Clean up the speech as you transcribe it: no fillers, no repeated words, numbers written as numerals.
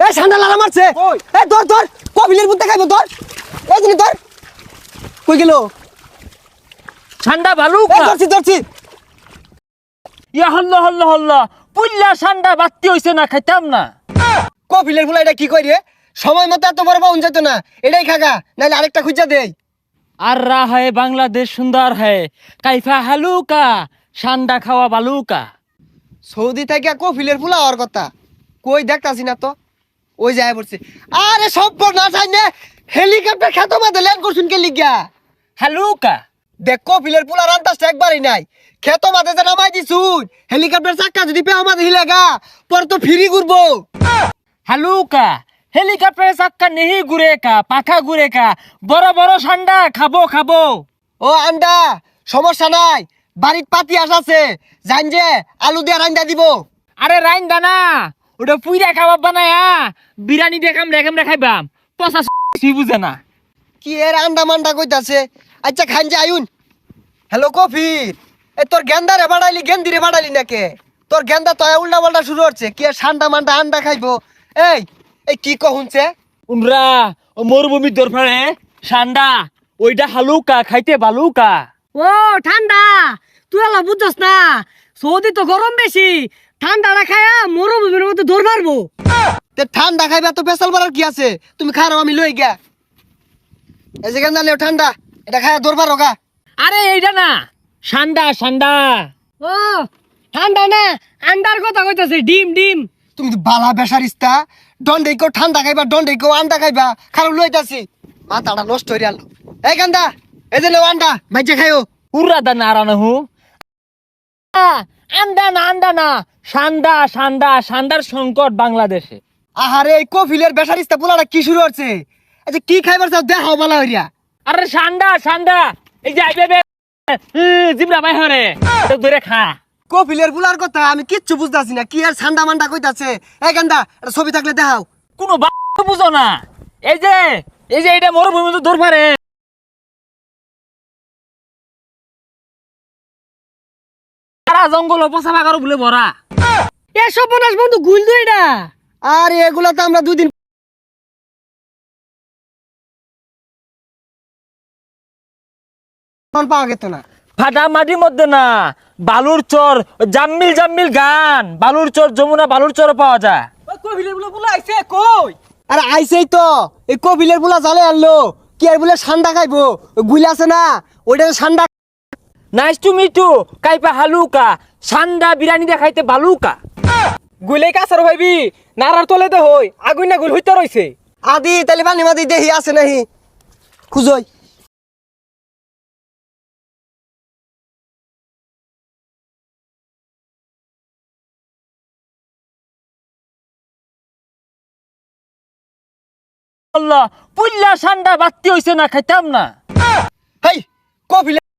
এই ঠান্ডা লালা মারছে এই ধর ধর কপিলের বুদ্ধে খাইবো ধর এই জিনিস ধর কই গেল ঠান্ডা ভালো এই ধরছি ধরছি ইয়া হল্লা হল্লা হল্লা পুল্লা ঠান্ডা বাত্তি হইছে না খাইতাম না কপিলের ফুলা এটা কি কই রে সময় মতো এত বড় পাউন যেত না এটাই খাগা নাইলে আরেকটা খুঁজা দেই আর রা হয় বাংলাদেশ সুন্দর হয় কাইফা হালুকা ঠান্ডা খাওয়া বালুকা সৌদি থেকে কপিলের ফুলা হওয়ার কথা কই দেখতাছি না তো ওই যায় পড়ছে আরে সব না চাই না হেলিকপ্টার খেতো মাঝে ল্যান্ড করছুন কে লিগা হালুকা দেখ কপিলের ফুলা রান্তাসটা একবারই নাই খেতো মাঝে যে নামাই দিছুন হেলিকপ্টার চাক্কা যদি পেও মাঝে হিলেগা পর তো ফিরি ঘুরবো হালুকা হেলিকপ্টারে চাক্কা নেহি ঘুরে কা পাখা ঘুরে কা বড় বড় ঠান্ডা খাবো খাবো ও আন্ডা সমস্যা নাই বাড়ির পাতি আছে জান যে আলু দিয়ে রান্দা দিব আরে রাইন দানা ওটা পুইরা খাবার বানায়া বিরিয়ানি দেখাম রেখাম রেখাইবাম পচা বুঝে না কি এর আন্ডা মান্ডা কইতাছে আচ্ছা খান যে আয়ুন হ্যালো কফির এ তোর গেন্দারে বাড়াইলি গেন্দিরে বাড়াইলি নাকে তোর গেন্দা তো উল্টা পাল্টা শুরু হচ্ছে কি আর ঠান্ডা মান্ডা আন্ডা খাইবো এই এই কি কহুনছে উনরা ও মরুভূমির দরফারে ঠান্ডা ওইটা হালুকা খাইতে বালুকা ও ঠান্ডা তুই আলা বুঝছস না সৌদি তো গরম বেশি ঠান্ডাটা খায়া মরুভূমির মতো দৌড় মারবো তে ঠান্ডা খাইবে তো পেশাল বাড়ার কি আছে তুমি খারাও আমি লই গিয়া এই যে গেন্দা লেও ঠান্ডা এটা খায়া দরবার রোগা আরে এইটা না ঠান্ডা ঠান্ডা ও ঠান্ডা না আন্ডার কথা কইতাছে ডিম ডিম তুমি তো বালা বেসারিস্তা দন্ডে কেউ ঠান্ডা খাইবা দন্ডে কেউ আন্ডা খাইবা খারাপ লইতাছি মাথাটা নষ্ট হয়ে গেল এই গান্দা এই যে লেও আন্ডা ভাইজে খাইও উড়া দানা আরানা হু আন্ডা না আন্ডা না ঠান্ডা ঠান্ডা ঠান্ডার সংকট বাংলাদেশে আহারে এই কফিলের বেসারিস্তা পোলাটা কি শুরু হচ্ছে আচ্ছা কি খাইবার চাও দেখাও বালা হইয়া আরে ঠান্ডা ঠান্ডা এই যে আইবে জিবরা ভাই হরে তো ধরে খা কফিলের পোলার কথা আমি কিচ্ছু বুঝতাছি না কি আর ঠান্ডা মান্ডা কইতাছে এই গান্দা এটা ছবি থাকলে দেখাও কোনো বুঝো না এই যে এটা মরুভূমি তো দরবারে সারা জঙ্গল পচা বাগারও বলে ভরা এসব বনাস বন্ধু গুল দুই না আর এগুলা তো আমরা দুদিন পাওয়া গেত না ফাটা মাটির মধ্যে না বালুর চর জাম্মিল জাম্মিল গান বালুর চর যমুনা বালুর চর পাওয়া যায় কবিলে বলে বলে আইছে কই আরে আইসেই তো এই কফিলের পোলা জালে আনলো কি আর বলে ঠান্ডা খাইবো গুলি আছে না ওইটা ঠান্ডা নাইস টু মিট ইউ কাইপা হালুকা সান্ডা বিরিয়ানি দেখাইতে বালুকা গুলে কাছার ভাইবি নারার তলে দে হই আগুন না গুল হইতে রইছে আদি তাহলে পানি মাদি দেহি আছে নাহি খুঁজই আল্লাহ পুল্লা সান্ডা বাত্তি হইছে না খাইতাম না হেই কফিলে